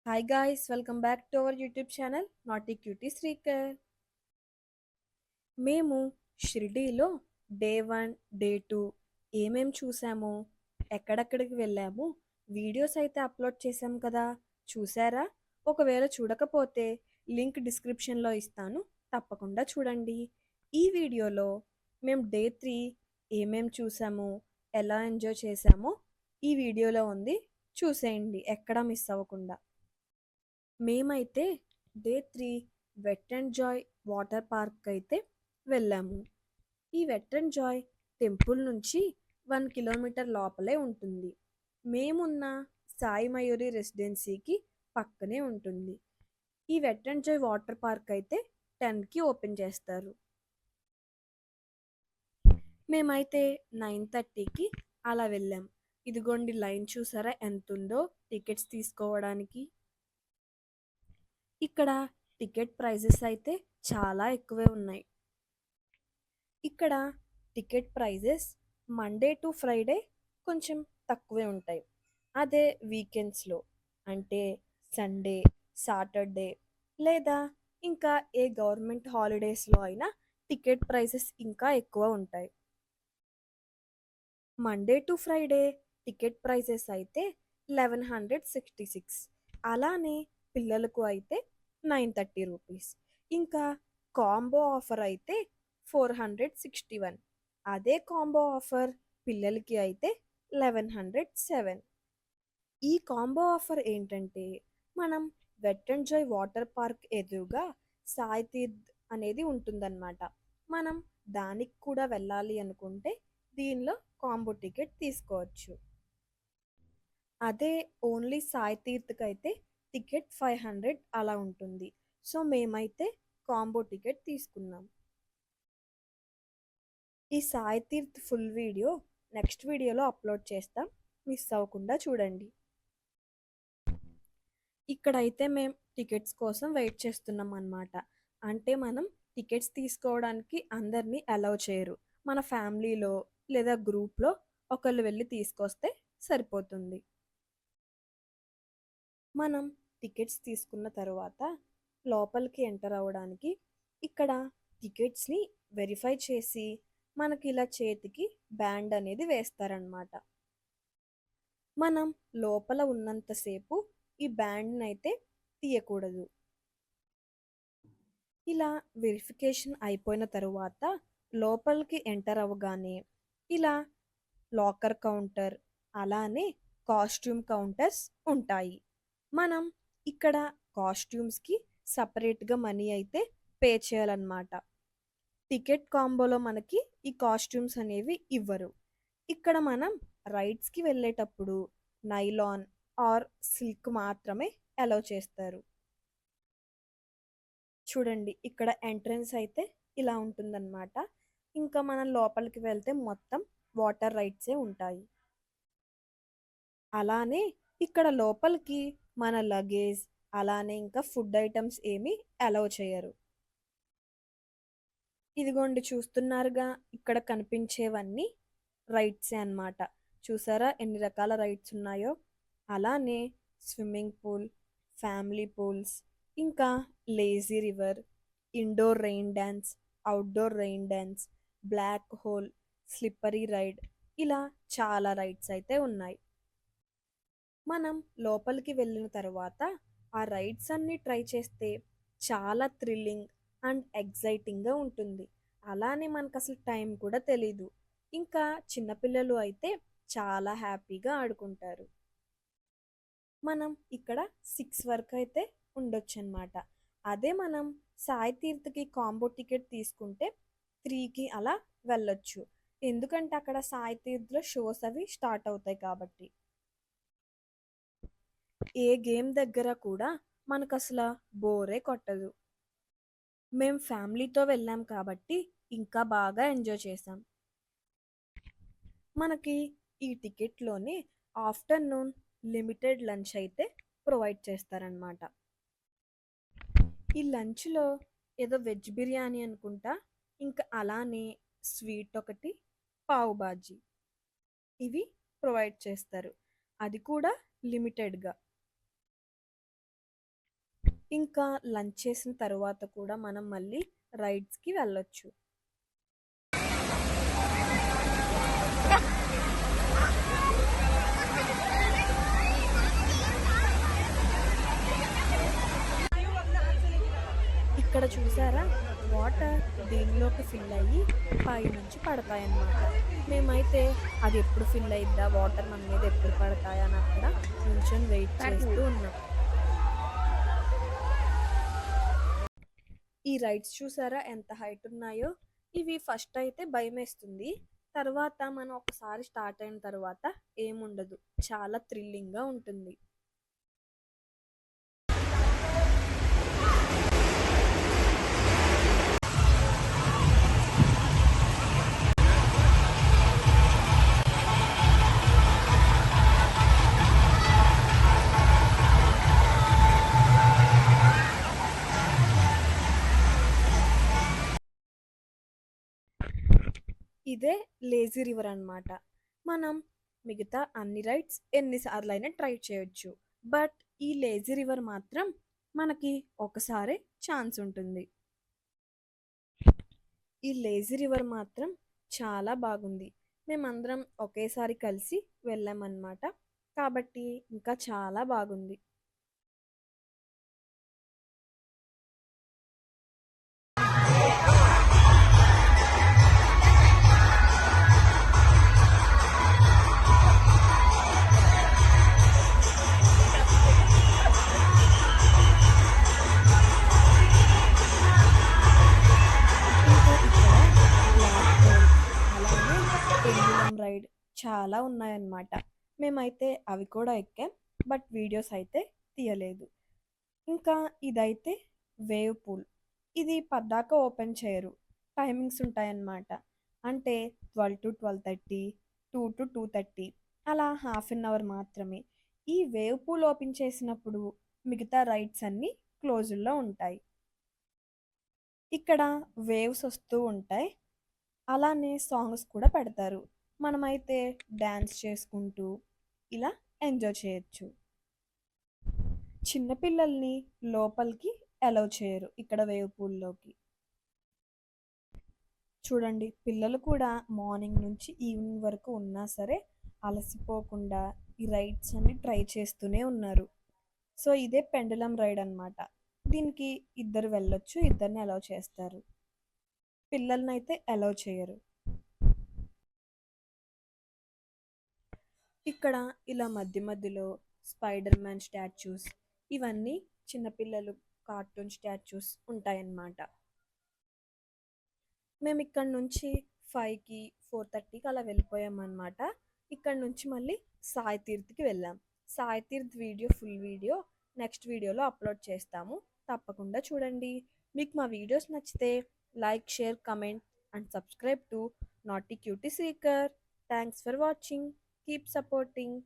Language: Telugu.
Hi guys, welcome back to our YouTube channel Naughty Cutie Sreekar. మేము షిరిడీలో డే 1 డే 2 ఏమేం చూసాము, ఎక్కడెక్కడికి వెళ్ళాము, వీడియోస్ అయితే అప్లోడ్ చేశాం కదా. చూసారా? ఒకవేళ చూడకపోతే లింక్ డిస్క్రిప్షన్లో ఇస్తాను, తప్పకుండా చూడండి. ఈ వీడియోలో మేము డే 3 ఏమేం చూసాము, ఎలా ఎంజాయ్ చేసామో ఈ వీడియోలో ఉంది. చూసేయండి ఎక్కడా మిస్ అవ్వకుండా. మేమైతే day 3 wet and joy water park అయితే వెళ్ళాము. ఈ వెట్ అండ్ జాయ్ టెంపుల్ నుంచి 1 కిలోమీటర్ లోపలే ఉంటుంది. మేమున్న సాయి మయూరి రెసిడెన్సీకి పక్కనే ఉంటుంది. ఈ wet and joy water park అయితే 10కి ఓపెన్ చేస్తారు. మేమైతే 9:30కి అలా వెళ్ళాం. ఇదిగోండి లైన్, చూసారా ఎంత ఉందో టికెట్స్ తీసుకోవడానికి. ఇక్కడ టికెట్ ప్రైజెస్ అయితే చాలా ఎక్కువే ఉన్నాయి. ఇక్కడ ticket prices Monday to Friday కొంచెం తక్కువే ఉంటాయి. అదే వీకెండ్స్లో అంటే సండే, సాటర్డే లేదా ఇంకా ఏ గవర్నమెంట్ హాలిడేస్లో అయినా టికెట్ ప్రైసెస్ ఇంకా ఎక్కువ ఉంటాయి. Monday to Friday ticket prices అయితే 1166. అలానే పిల్లలకు అయితే 930 రూపీస్. ఇంకా కాంబో ఆఫర్ అయితే 461. అదే కాంబో ఆఫర్ పిల్లలకి అయితే 1107. ఈ కాంబో ఆఫర్ ఏంటంటే, మనం wet and joy water park ఎదురుగా సాయి తీర్థ్ అనేది ఉంటుందన్నమాట. మనం దానికి కూడా వెళ్ళాలి అనుకుంటే దీనిలో కాంబో టికెట్ తీసుకోవచ్చు. అదే ఓన్లీ సాయి తీర్థ్కి అయితే టికెట్ 500 అలా ఉంటుంది. సో మేమైతే కాంబో టికెట్ తీసుకున్నాం. ఈ Sai Tirth full video next వీడియోలో అప్లోడ్ చేస్తాం, మిస్ అవ్వకుండా చూడండి. ఇక్కడైతే మేము టికెట్స్ కోసం వెయిట్ చేస్తున్నాం అన్నమాట. అంటే మనం టికెట్స్ తీసుకోవడానికి అందరినీ అలౌ చేయరు. మన ఫ్యామిలీలో లేదా గ్రూప్లో ఒకళ్ళు వెళ్ళి తీసుకొస్తే సరిపోతుంది. మనం టికెట్స్ తీసుకున్న తర్వాత లోపలికి ఎంటర్ అవ్వడానికి ఇక్కడ టికెట్స్ని వెరిఫై చేసి మనకి ఇలా చేతికి బ్యాండ్ అనేది వేస్తారనమాట. మనం లోపల ఉన్నంతసేపు ఈ బ్యాండ్ని అయితే తీయకూడదు. ఇలా వెరిఫికేషన్ అయిపోయిన తరువాత లోపలికి ఎంటర్ అవ్వగానే ఇలా లాకర్ కౌంటర్, అలానే కాస్ట్యూమ్ కౌంటర్స్ ఉంటాయి. మనం ఇక్కడ కాస్ట్యూమ్స్కి సపరేట్గా మనీ అయితే పే చేయాలన్నమాట. టికెట్ కాంబోలో మనకి ఈ కాస్ట్యూమ్స్ అనేవి ఇవ్వరు. ఇక్కడ మనం రైడ్స్కి వెళ్ళేటప్పుడు నైలాన్ ఆర్ సిల్క్ మాత్రమే అలౌ చేస్తారు. చూడండి ఇక్కడ ఎంట్రన్స్ అయితే ఇలా ఉంటుందన్నమాట. ఇంకా మనం లోపలికి వెళ్తే మొత్తం వాటర్ రైడ్సే ఉంటాయి. అలానే ఇక్కడ లోపలికి మన లగేజ్, అలానే ఇంకా ఫుడ్ ఐటమ్స్ ఏమీ అలౌ చేయరు. ఇదిగోండి చూస్తున్నారుగా, ఇక్కడ కనిపించేవన్నీ రైడ్సే అన్నమాట. చూసారా ఎన్ని రకాల రైడ్స్ ఉన్నాయో. అలానే స్విమ్మింగ్ పూల్, ఫ్యామిలీ పూల్స్, ఇంకా lazy river, indoor rain dance, outdoor rain dance, black hole, slippery ride, ఇలా చాలా రైడ్స్ అయితే ఉన్నాయి. మనం లోపలికి వెళ్ళిన తర్వాత ఆ రైడ్స్ అన్నీ ట్రై చేస్తే చాలా థ్రిల్లింగ్ అండ్ ఎగ్జైటింగ్గా ఉంటుంది. అలానే మనకు అసలు టైం కూడా తెలీదు. ఇంకా చిన్నపిల్లలు అయితే చాలా హ్యాపీగా ఆడుకుంటారు. మనం ఇక్కడ 6 వరకు అయితే ఉండొచ్చు అనమాట. అదే మనం సాయి తీర్థకి కాంబో టికెట్ తీసుకుంటే 3కి అలా వెళ్ళొచ్చు. ఎందుకంటే అక్కడ సాయి తీర్థలో షోస్ అవి స్టార్ట్ అవుతాయి కాబట్టి. ఏ గేమ్ దగ్గర కూడా మనకు అసలు బోరే కొట్టదు. మేం ఫ్యామిలీతో వెళ్ళాం కాబట్టి ఇంకా బాగా ఎంజాయ్ చేసాం. మనకి ఈ టికెట్లోనే ఆఫ్టర్నూన్ లిమిటెడ్ లంచ్ అయితే ప్రొవైడ్ చేస్తారనమాట. ఈ లంచ్లో ఏదో వెజ్ బిర్యానీ అనుకుంటా, ఇంకా అలానే స్వీట్ ఒకటి, పావు బాజీ, ఇవి ప్రొవైడ్ చేస్తారు. అది కూడా లిమిటెడ్గా. ఇంకా లంచ్ చేసిన తర్వాత కూడా మనం మళ్ళీ రైడ్స్కి వెళ్ళొచ్చు. ఇక్కడ చూసారా, వాటర్ దీనిలోకి ఫిల్ అయ్యి పైనుంచి పడతాయన్నమాట. మేమైతే అది ఎప్పుడు ఫిల్ అయ్యిద్దా, వాటర్ మన మీద ఎప్పుడు పడతాయా అని అక్కడ నిల్చొని వెయిట్ చేస్తూ ఉన్నాం. ఈ రైడ్స్ చూసారా ఎంత హైట్ ఉన్నాయో. ఇవి ఫస్ట్ అయితే భయమేస్తుంది, తర్వాత మనం ఒకసారి స్టార్ట్ అయిన తర్వాత ఏముండదు, చాలా థ్రిల్లింగ్గా ఉంటుంది. ఇదే లేజీ రివర్ అన్నమాట. మనం మిగతా అన్ని రైడ్స్ ఎన్నిసార్లైనా ట్రై చేయొచ్చు, బట్ ఈ లేజీ రివర్ మాత్రం మనకి ఒకసారి ఛాన్స్ ఉంటుంది. ఈ లేజీ రివర్ మాత్రం చాలా బాగుంది. మేమందరం ఒకేసారి కలిసి వెళ్ళామన్నమాట, కాబట్టి ఇంకా చాలా బాగుంది. ఇంకా ఇక్కడ బ్లాక్ హోల్, అలానే పెండులం రైడ్ చాలా ఉన్నాయన్నమాట. మేమైతే అవి కూడా ఎక్కాం, బట్ వీడియోస్ అయితే తీయలేదు. ఇంకా ఇదైతే వేవ్ పూల్. ఇది పద్దాక ఓపెన్ చేయరు, టైమింగ్స్ ఉంటాయన్నమాట. అంటే 12 to 12:30, 2 to 2:30, అలా హాఫ్ అన్ అవర్ మాత్రమే. ఈ వేవ్ పూల్ ఓపెన్ చేసినప్పుడు మిగతా రైడ్స్ అన్నీ క్లోజుల్లో ఉంటాయి. ఇక్కడ వేవ్స్ వస్తూ ఉంటాయి, అలానే సాంగ్స్ కూడా పెడతారు. మనమైతే డ్యాన్స్ చేసుకుంటూ ఇలా ఎంజాయ్ చేయొచ్చు. చిన్నపిల్లల్ని లోపలికి అలౌ చేయరు ఇక్కడ వేవ్ పూల్లోకి. చూడండి, పిల్లలు కూడా మార్నింగ్ నుంచి ఈవినింగ్ వరకు ఉన్నా సరే అలసిపోకుండా ఈ రైడ్స్ అన్ని ట్రై చేస్తూనే ఉన్నారు. సో ఇదే పెండులం రైడ్ అన్నమాట. దీనికి ఇద్దరు వెళ్ళొచ్చు, ఇద్దరిని అలౌ చేస్తారు, పిల్లల్ని అయితే అలౌ చేయరు. ఇక్కడ ఇలా మధ్య మధ్యలో స్పైడర్ మ్యాన్ స్టాచ్యూస్, ఇవన్నీ చిన్నపిల్లలు కార్టూన్ స్టాచ్యూస్ ఉంటాయన్నమాట. మేము ఇక్కడ నుంచి 5కి 4:30కి అలా వెళ్ళిపోయామన్నమాట. ఇక్కడ నుంచి మళ్ళీ సాయి తీర్థ్కి వెళ్ళాం. Sai Teerth video, full video next వీడియోలో అప్లోడ్ చేస్తాము, తప్పకుండా చూడండి. మీకు మా వీడియోస్ నచ్చితే like, share, comment and subscribe to naughty cutie Srikar. Thanks for watching, keep supporting.